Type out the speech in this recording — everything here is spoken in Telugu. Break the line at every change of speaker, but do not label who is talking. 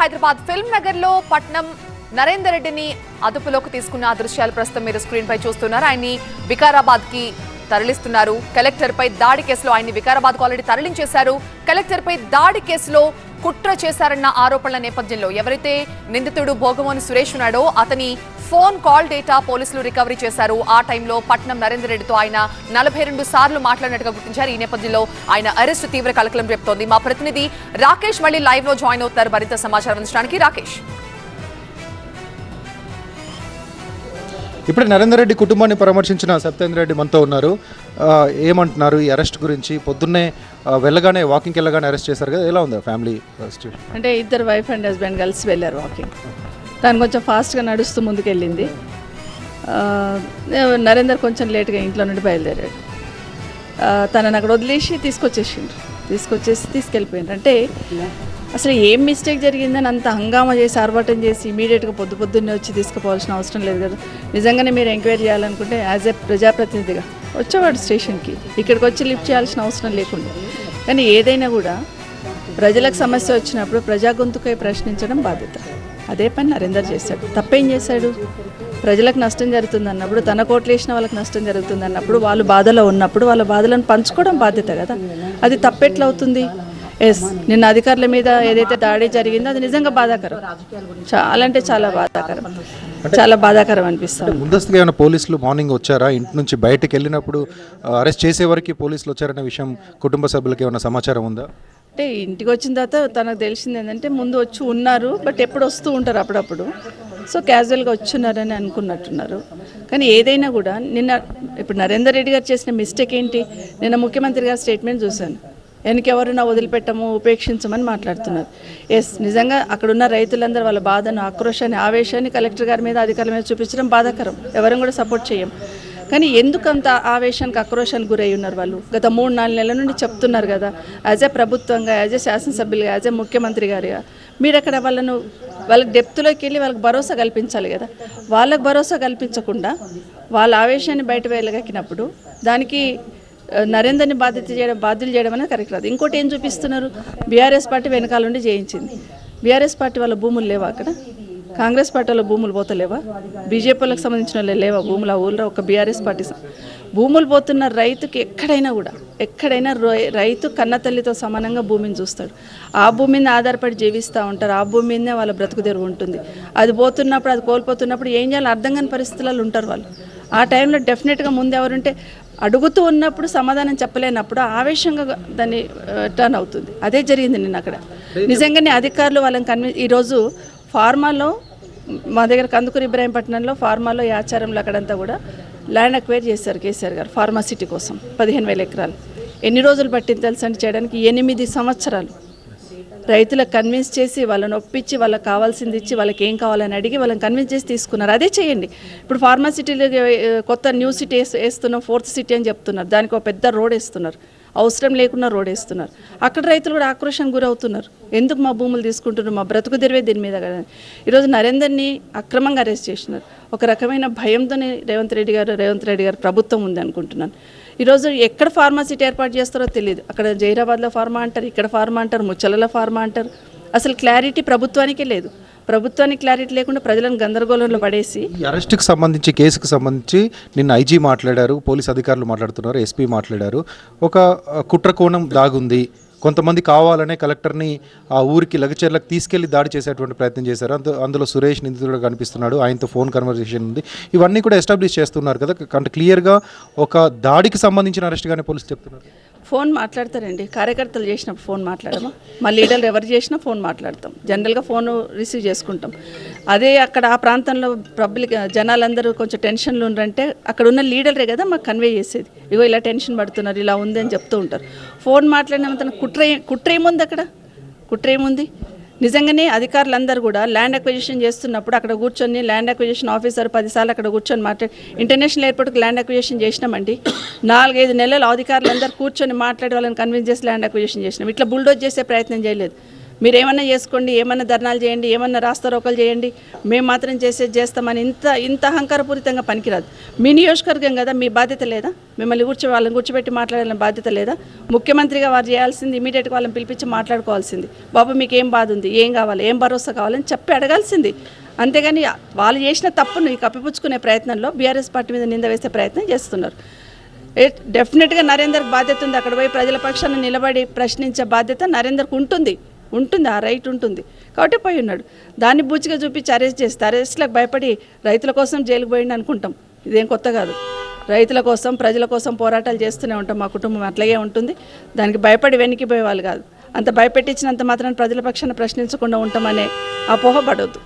హైదరాబాద్ ఫిల్మ్ నగర్ లో పట్నం నరేందర్ రెడ్డిని అదుపులోకి తీసుకున్న దృశ్యాలు ప్రస్తుతం మీరు స్క్రీన్ పై చూస్తున్నారు. ఆయన్ని వికారాబాద్ కి తరలిస్తున్నారు. కలెక్టర్ పై దాడి కేసులో ఆయన్ని వికారాబాద్ కు ఆల్రెడీ తరలించేశారు. కలెక్టర్ పై దాడి కేసులో కుట్ర చేశారన్న ఆరోపణల నేపథ్యంలో ఎవరైతే నిందితుడు భోగమోని సురేష్ ఉన్నాడో అతని ఫోన్ కాల్ డేటా పోలీసులు రికవరీ చేశారు. ఆ టైంలో పట్నం నరేందర్ రెడ్డితో ఆయన 42 సార్లు మాట్లాడినట్టుగా గుర్తించారు. ఈ నేపథ్యంలో ఆయన అరెస్ట్ తీవ్ర కలకలం రేపుతోంది. మా ప్రతినిధి రాకేష్ మళ్ళీ లైవ్ లో జాయిన్ అవుతారు మరింత సమాచారం అందించడానికి. రాకేష్,
ఇప్పుడు నరేందర్ రెడ్డి కుటుంబాన్ని పరామర్శించిన సత్యేంద్ర రెడ్డి మనతో ఉన్నారు. ఏమంటున్నారు ఈ అరెస్ట్ గురించి? పొద్దున్నే వెళ్ళగానే వాకింగ్కి వెళ్ళగానే అరెస్ట్ చేశారు కదా, ఎలా ఉంది ఫ్యామిలీ సిచ్యువేషన్?
అంటే ఇద్దరు వైఫ్ అండ్ హస్బెండ్ కలిసి వెళ్ళారు వాకింగ్. తను కొంచెం ఫాస్ట్గా నడుస్తూ ముందుకెళ్ళింది. నరేందర్ కొంచెం లేట్గా ఇంట్లో నుండి బయలుదేరాడు. తనని అక్కడ వదిలేసి తీసుకెళ్ళిపోయిండ్రు. అంటే అసలు ఏం మిస్టేక్ జరిగిందని అంత హంగామా చేసి ఆర్భాటం చేసి ఇమీడియట్గా పొద్దున్నే వచ్చి తీసుకుపోవాల్సిన అవసరం లేదు కదా. నిజంగానే మీరు ఎంక్వైరీ చేయాలనుకుంటే యాజ్ ఎ ప్రజాప్రతినిధిగా వచ్చేవాడు స్టేషన్కి, ఇక్కడికి వచ్చి లిఫ్ట్ చేయాల్సిన అవసరం లేకుండా. కానీ ఏదైనా కూడా ప్రజలకు సమస్య వచ్చినప్పుడు ప్రజా గొంతుకై ప్రశ్నించడం బాధ్యత. అదే పని నరేందర్ చేశాడు. తప్పేం చేశాడు? ప్రజలకు నష్టం జరుగుతుంది అన్నప్పుడు, తన కోట్లు వేసిన వాళ్ళకి నష్టం జరుగుతుంది అన్నప్పుడు, వాళ్ళు బాధలో ఉన్నప్పుడు వాళ్ళ బాధలను పంచుకోవడం బాధ్యత కదా. అది తప్పెట్లా అవుతుంది? ఎస్, నిన్న అధికారుల మీద ఏదైతే దాడి జరిగిందో అది నిజంగా బాధాకరం. చాలా అంటే చాలా బాధాకరం అనిపిస్తుంది.
ముందస్తుగా ఏమైనా పోలీసులు మార్నింగ్ వచ్చారా? ఇంటి నుంచి బయటకు వెళ్ళినప్పుడు అరెస్ట్ చేసే వరకు పోలీసులు వచ్చారనే విషయం కుటుంబ సభ్యులకి ఏమైనా సమాచారం ఉందా?
అంటే ఇంటికి వచ్చిన తర్వాత తనకు తెలిసింది ఏంటంటే ముందు వచ్చి ఉన్నారు, బట్ ఎప్పుడు వస్తూ ఉంటారు అప్పుడప్పుడు. సో క్యాజువల్గా వచ్చున్నారని అనుకున్నట్టున్నారు. కానీ ఏదైనా కూడా ఇప్పుడు నరేందర్ రెడ్డి గారు చేసిన మిస్టేక్ ఏంటి? నిన్న ముఖ్యమంత్రి గారి స్టేట్మెంట్ చూశాను. వెనకెవరున్నా వదిలిపెట్టము, ఉపేక్షించమని మాట్లాడుతున్నారు. ఎస్, నిజంగా అక్కడున్న రైతులందరూ వాళ్ళ బాధను, ఆక్రోశాన్ని, ఆవేశాన్ని కలెక్టర్ గారి మీద, అధికారుల మీద చూపించడం బాధాకరం. ఎవరం కూడా సపోర్ట్ చేయం. కానీ ఎందుకంత ఆవేశానికి, ఆక్రోశానికి గురై ఉన్నారు వాళ్ళు? గత 3-4 నెలల నుండి చెప్తున్నారు కదా. యాజ్ ఏ ప్రభుత్వంగా, యాజ్ ఏ శాసనసభ్యులుగా, యాజ్ ఏ ముఖ్యమంత్రి గారిగా మీరు అక్కడ వాళ్ళకి డెప్త్లోకి వెళ్ళి వాళ్ళకి భరోసా కల్పించాలి కదా. వాళ్ళకి భరోసా కల్పించకుండా వాళ్ళ ఆవేశాన్ని బయట వెళ్ళగక్కినప్పుడు దానికి నరేందర్ని బాధ్యులు చేయడం అనేది కరెక్ట్ రాదు. ఇంకోటి ఏం చూపిస్తున్నారు? బీఆర్ఎస్ పార్టీ వెనకాల నుండి చేయించింది. బీఆర్ఎస్ పార్టీ వాళ్ళ భూములు లేవా అక్కడ? కాంగ్రెస్ పార్టీ వాళ్ళ భూములు పోతలేవా? బీజేపీ వాళ్ళకి సంబంధించిన వాళ్ళే లేవా భూములు? ఆ ఊళ్ళో ఒక బీఆర్ఎస్ పార్టీ భూములు పోతున్న రైతుకి ఎక్కడైనా రైతు కన్నతల్లితో సమానంగా భూమిని చూస్తాడు. ఆ భూమిని ఆధారపడి జీవిస్తూ ఉంటారు. ఆ భూమి మీదనే వాళ్ళ బ్రతుకు తెరువు ఉంటుంది. అది పోతున్నప్పుడు, అది కోల్పోతున్నప్పుడు ఏం చేయాలో అర్థం కాని పరిస్థితులలో ఉంటారు వాళ్ళు. ఆ టైంలో డెఫినెట్గా ముందు ఎవరుంటే అడుగుతూ ఉన్నప్పుడు సమాధానం చెప్పలేనప్పుడు ఆవేశంగా దాన్ని టర్న్ అవుతుంది. అదే జరిగింది నిన్న అక్కడ. నిజంగానే అధికారులు వాళ్ళని ఈరోజు ఫార్మాలో మా దగ్గర కందుకూరు ఇబ్రాహీంపట్నంలో ఫార్మాలో ఈ ఆచారంలో అక్కడంతా కూడా ల్యాండ్ అక్వైర్ చేశారు కేసీఆర్ గారు ఫార్మాసిటీ కోసం 15,000 ఎకరాలు. ఎన్ని రోజులు పట్టింది తెలుసండి చేయడానికి? 8 సంవత్సరాలు. రైతులకు కన్విన్స్ చేసి, వాళ్ళని ఒప్పించి, వాళ్ళకి కావాల్సింది ఇచ్చి, వాళ్ళకి ఏం కావాలని అడిగి వాళ్ళని కన్విన్స్ చేసి తీసుకున్నారు. అదే చేయండి. ఇప్పుడు ఫార్మాసిటీలో కొత్త న్యూ సిటీ వేస్తున్నాం, 4th సిటీ అని చెప్తున్నారు. దానికి ఒక పెద్ద రోడ్ వేస్తున్నారు. అవసరం లేకుండా రోడ్ వేస్తున్నారు. అక్కడ రైతులు కూడా ఆక్రోషానికి గురవుతున్నారు. ఎందుకు మా భూములు తీసుకుంటున్నారు? మా బ్రతుకు తెరివే దీని మీద కదా. ఈరోజు నరేందర్ని అక్రమంగా అరెస్ట్ చేసినారు. ఒక రకమైన భయంతోనే రేవంత్ రెడ్డి గారు ప్రభుత్వం ఉంది అనుకుంటున్నాను. ఈరోజు ఎక్కడ ఫార్మాసిటీ ఏర్పాటు చేస్తారో తెలియదు. అక్కడ జైరాబాద్లో ఫార్మా అంటారు, ఇక్కడ ఫార్మా అంటారు, ముచ్చలలో ఫార్మా అంటారు. అసలు క్లారిటీ ప్రభుత్వానికే లేదు. ప్రభుత్వానికి క్లారిటీ లేకుండా ప్రజలను గందరగోళంలో పడేసి
అరెస్ట్కి సంబంధించి, కేసుకు సంబంధించి నిన్న ఐజీ మాట్లాడారు, పోలీస్ అధికారులు మాట్లాడుతున్నారు, ఎస్పీ మాట్లాడారు. ఒక కుట్ర కోణం దాగుంది. కొంతమంది కావాలనే కలెక్టర్ని ఆ ఊరికి లగచర్లకు తీసుకెళ్లి దాడి చేసేటువంటి ప్రయత్నం చేశారు. అందులో సురేష్ నిందితుడు కనిపిస్తున్నాడు, ఆయనతో ఫోన్ కన్వర్సేషన్ ఉంది. ఇవన్నీ కూడా ఎస్టాబ్లిష్ చేస్తున్నారు కదా. అంటే క్లియర్గా ఒక దాడికి సంబంధించిన అరెస్ట్గానే పోలీసులు చెప్తున్నారు.
ఫోన్ మాట్లాడతారండి. కార్యకర్తలు చేసినప్పుడు ఫోన్ మాట్లాడమా? మా లీడర్లు ఎవరు చేసినా ఫోన్ మాట్లాడతాం. జనరల్గా ఫోన్ రిసీవ్ చేసుకుంటాం. అదే అక్కడ ఆ ప్రాంతంలో పబ్లిక్ జనాలందరూ కొంచెం టెన్షన్లు ఉన్నారంటే అక్కడ ఉన్న లీడరే కదా మాకు కన్వే చేసేది. ఇగో ఇలా టెన్షన్ పడుతున్నారు, ఇలా ఉంది అని చెప్తూ ఉంటారు. ఫోన్ మాట్లాడినంత కుట్ర ఏముంది అక్కడ? కుట్ర ఏముంది? నిజంగానే అధికారులందరూ కూడా ల్యాండ్ అక్విజిషన్ చేస్తున్నప్పుడు అక్కడ కూర్చొని ల్యాండ్ అక్విజిషన్ ఆఫీసర్ 10 సార్లు అక్కడ కూర్చొని ఇంటర్నేషనల్ ఎయిర్పోర్ట్కి ల్యాండ్ అక్విజిషన్ చేసినామండి. 4-5 నెలలు అధికారులందరూ కూర్చొని మాట్లాడి వాళ్ళని కన్విన్స్ చేసి ల్యాండ్ అక్విజిషన్ చేసినాం. ఇట్లా బుల్డోజ్ చేసే ప్రయత్నం చేయలేదు. మీరు ఏమన్నా చేసుకోండి, ఏమన్నా ధర్నాలు చేయండి, ఏమన్నా రాస్తారోకలు చేయండి, మేము మాత్రం చేస్తామని ఇంత అహంకారపూరితంగా పనికిరాదు. మీ నియోజకవర్గం కదా, మీ బాధ్యత లేదా? మిమ్మల్ని వాళ్ళని కూర్చోబెట్టి మాట్లాడాలని బాధ్యత లేదా? ముఖ్యమంత్రిగా వారు చేయాల్సింది ఇమీడియట్గా వాళ్ళని పిలిపించి మాట్లాడుకోవాల్సింది. బాబు మీకు ఏం బాధ ఉంది, ఏం కావాలి, ఏం భరోసా కావాలని చెప్పి అడగాల్సింది. అంతేగాని వాళ్ళు చేసిన తప్పును కప్పిపుచ్చుకునే ప్రయత్నంలో బీఆర్ఎస్ పార్టీ మీద నింద వేసే ప్రయత్నం చేస్తున్నారు. డెఫినెట్గా నరేందర్కి బాధ్యత ఉంది. అక్కడ పోయి ప్రజల పక్షాన నిలబడి ప్రశ్నించే బాధ్యత నరేందర్కి ఉంటుంది, ఆ రైట్ ఉంటుంది. కాబట్టి పోయి ఉన్నాడు. దాన్ని బూచిగా చూపించి అరెస్ట్ చేస్తే అరెస్ట్లకు భయపడి రైతుల కోసం జైలుకు పోయింది అనుకుంటాం. ఇదేం కొత్త కాదు. రైతుల కోసం, ప్రజల కోసం పోరాటాలు చేస్తూనే ఉంటాం. మా కుటుంబం అట్లాగే ఉంటుంది. దానికి భయపడి వెనక్కిపోయే వాళ్ళు కాదు. అంత భయపెట్టించినంత మాత్రం ప్రజల పక్షాన ప్రశ్నించకుండా ఉంటామనే అపోహ పడవద్దు.